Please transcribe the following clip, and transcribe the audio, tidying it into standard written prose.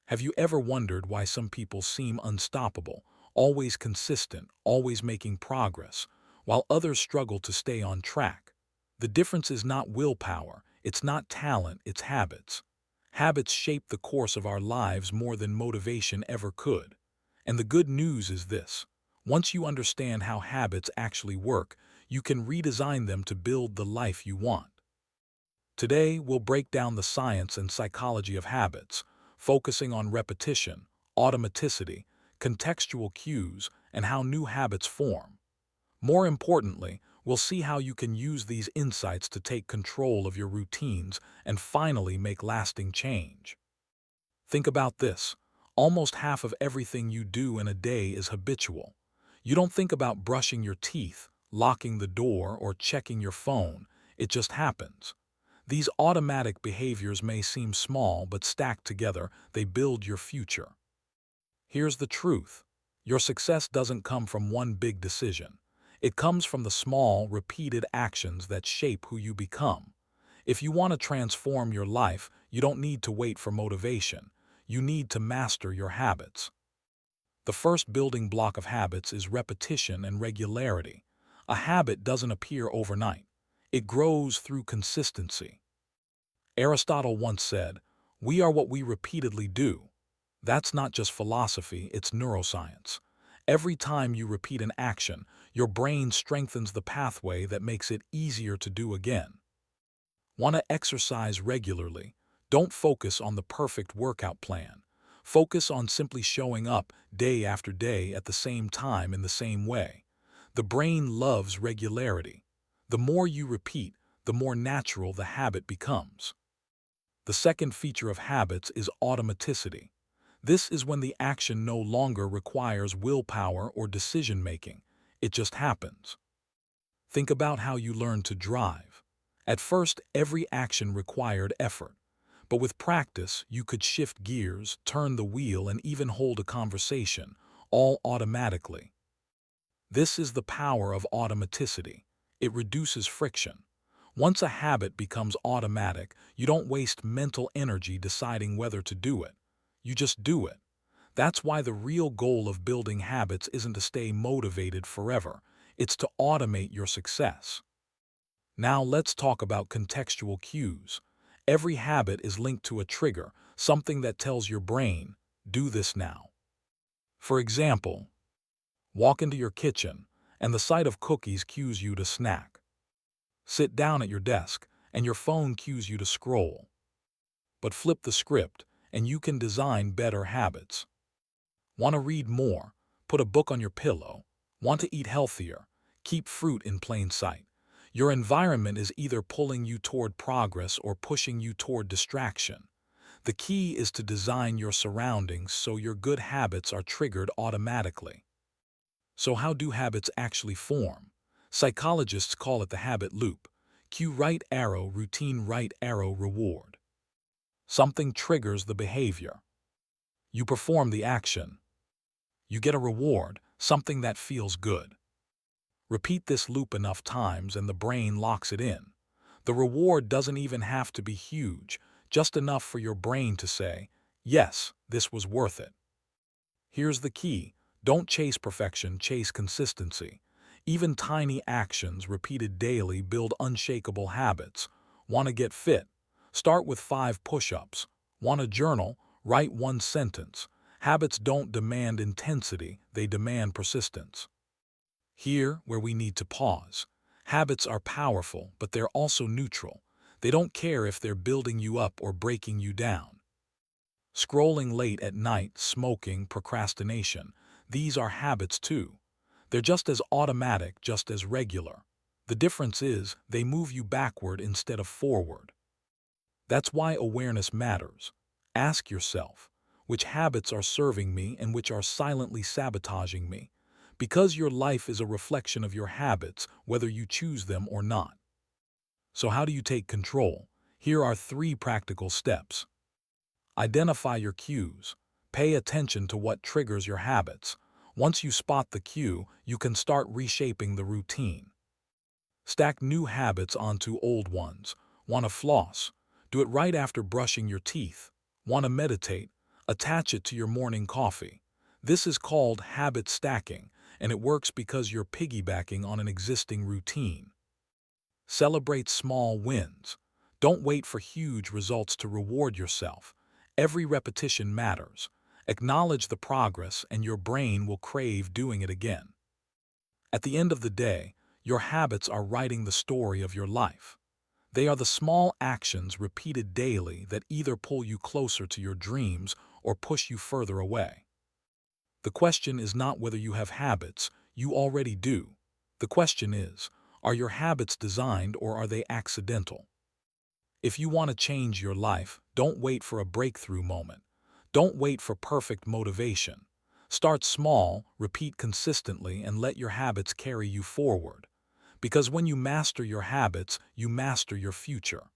Have you ever wondered why some people seem unstoppable, always consistent, always making progress, while others struggle to stay on track? The difference is not willpower, it's not talent, it's habits. Habits shape the course of our lives more than motivation ever could. And the good news is this: once you understand how habits actually work, you can redesign them to build the life you want. Today, we'll break down the science and psychology of habits, focusing on repetition, automaticity, contextual cues, and how new habits form. More importantly, we'll see how you can use these insights to take control of your routines and finally make lasting change. Think about this. Almost half of everything you do in a day is habitual. You don't think about brushing your teeth, locking the door, or checking your phone. It just happens. These automatic behaviors may seem small, but stacked together, they build your future. Here's the truth. Your success doesn't come from one big decision. It comes from the small, repeated actions that shape who you become. If you want to transform your life, you don't need to wait for motivation. You need to master your habits. The first building block of habits is repetition and regularity. A habit doesn't appear overnight. It grows through consistency. Aristotle once said, "We are what we repeatedly do." That's not just philosophy, it's neuroscience. Every time you repeat an action, your brain strengthens the pathway that makes it easier to do again. Want to exercise regularly? Don't focus on the perfect workout plan. Focus on simply showing up day after day at the same time in the same way. The brain loves regularity. The more you repeat, the more natural the habit becomes. The second feature of habits is automaticity. This is when the action no longer requires willpower or decision-making. It just happens. Think about how you learned to drive. At first, every action required effort. But with practice, you could shift gears, turn the wheel, and even hold a conversation, all automatically. This is the power of automaticity. It reduces friction. Once a habit becomes automatic, you don't waste mental energy deciding whether to do it. You just do it. That's why the real goal of building habits isn't to stay motivated forever. It's to automate your success. Now let's talk about contextual cues. Every habit is linked to a trigger, something that tells your brain, do this now. For example, walk into your kitchen, and the sight of cookies cues you to snack. Sit down at your desk, and your phone cues you to scroll. But flip the script, and you can design better habits. Want to read more? Put a book on your pillow. Want to eat healthier? Keep fruit in plain sight. Your environment is either pulling you toward progress or pushing you toward distraction. The key is to design your surroundings so your good habits are triggered automatically. So how do habits actually form? Psychologists call it the habit loop. Cue right arrow, routine right arrow, reward. Something triggers the behavior. You perform the action. You get a reward, something that feels good. Repeat this loop enough times and the brain locks it in. The reward doesn't even have to be huge, just enough for your brain to say, yes, this was worth it. Here's the key. Don't chase perfection, chase consistency. Even tiny actions repeated daily build unshakable habits. Want to get fit? Start with 5 push-ups. Want to journal? Write 1 sentence. Habits don't demand intensity, they demand persistence. Here, where we need to pause. Habits are powerful, but they're also neutral. They don't care if they're building you up or breaking you down. Scrolling late at night, smoking, procrastination, these are habits too. They're just as automatic, just as regular. The difference is, they move you backward instead of forward. That's why awareness matters. Ask yourself, which habits are serving me and which are silently sabotaging me? Because your life is a reflection of your habits, whether you choose them or not. So how do you take control? Here are 3 practical steps. Identify your cues. Pay attention to what triggers your habits. Once you spot the cue, you can start reshaping the routine. Stack new habits onto old ones. Want to floss? Do it right after brushing your teeth. Want to meditate? Attach it to your morning coffee. This is called habit stacking, and it works because you're piggybacking on an existing routine. Celebrate small wins. Don't wait for huge results to reward yourself. Every repetition matters. Acknowledge the progress, and your brain will crave doing it again. At the end of the day, your habits are writing the story of your life. They are the small actions repeated daily that either pull you closer to your dreams or push you further away. The question is not whether you have habits, you already do. The question is, are your habits designed or are they accidental? If you want to change your life, don't wait for a breakthrough moment. Don't wait for perfect motivation. Start small, repeat consistently, and let your habits carry you forward. Because when you master your habits, you master your future.